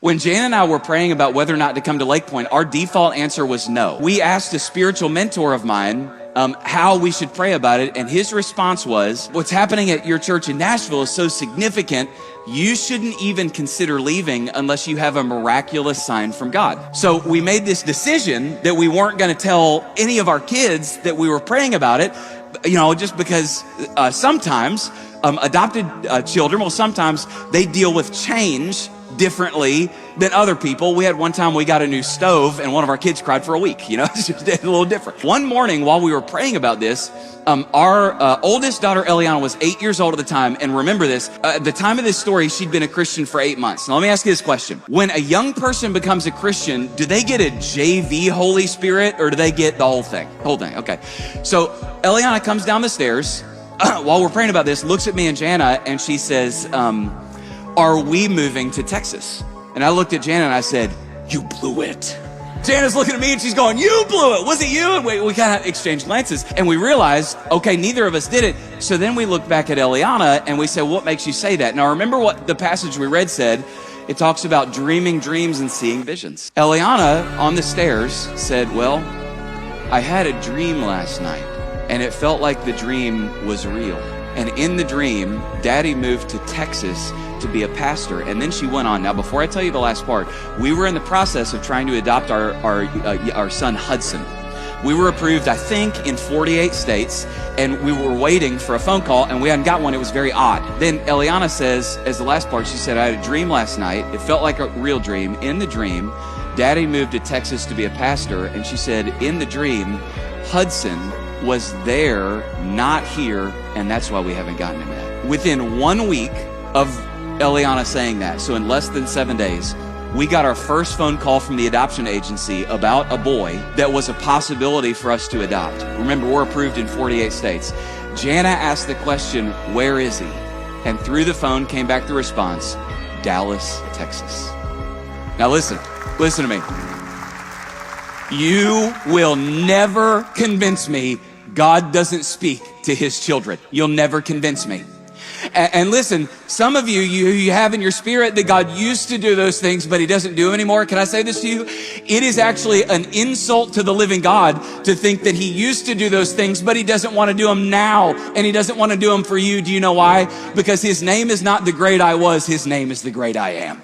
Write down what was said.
When Jan and I were praying about whether or not to come to Lake Point, our default answer was no. We asked a spiritual mentor of mine how we should pray about it, and his response was, what's happening at your church in Nashville is so significant, you shouldn't even consider leaving unless you have a miraculous sign from God. So we made this decision that we weren't going to tell any of our kids that we were praying about it, just because sometimes adopted children, well, sometimes they deal with change differently than other people. We had one time we got a new stove and one of our kids cried for a week. It's just a little different. One morning while we were praying about this, our oldest daughter, Eliana, was 8 years old at the time. And remember this, at the time of this story, she'd been a Christian for 8 months. Now let me ask you this question. When a young person becomes a Christian, do they get a JV Holy Spirit or do they get the whole thing? Okay. So Eliana comes down the stairs while we're praying about this, looks at me and Jana, and she says, are we moving to Texas? And I looked at Jana and I said, you blew it. Jana's looking at me and she's going, you blew it. Was it you? And we kind of exchanged glances and we realized, okay, neither of us did it. So then we looked back at Eliana and we said, what makes you say that? Now remember what the passage we read said. It talks about dreaming dreams and seeing visions. Eliana on the stairs said, well, I had a dream last night and it felt like the dream was real. And in the dream, Daddy moved to Texas to be a pastor. And then she went on. Now, before I tell you the last part, we were in the process of trying to adopt our son Hudson. We were approved, I think, in 48 states, and we were waiting for a phone call, and we hadn't got one. It was very odd. Then Eliana says, as the last part, she said, I had a dream last night. It felt like a real dream. In the dream, Daddy moved to Texas to be a pastor, and she said, in the dream, Hudson was there, not here, and that's why we haven't gotten him yet. Within 1 week of Eliana saying that, so in less than 7 days, we got our first phone call from the adoption agency about a boy that was a possibility for us to adopt. Remember, we're approved in 48 states. Jana asked the question, where is he? And through the phone came back the response, Dallas, Texas. Now listen to me. You will never convince me God doesn't speak to his children. You'll never convince me. And listen, some of you have in your spirit that God used to do those things, but he doesn't do them anymore. Can I say this to you? It is actually an insult to the living God to think that he used to do those things, but he doesn't want to do them now. And he doesn't want to do them for you. Do you know why? Because his name is not the great I was. His name is the great I am.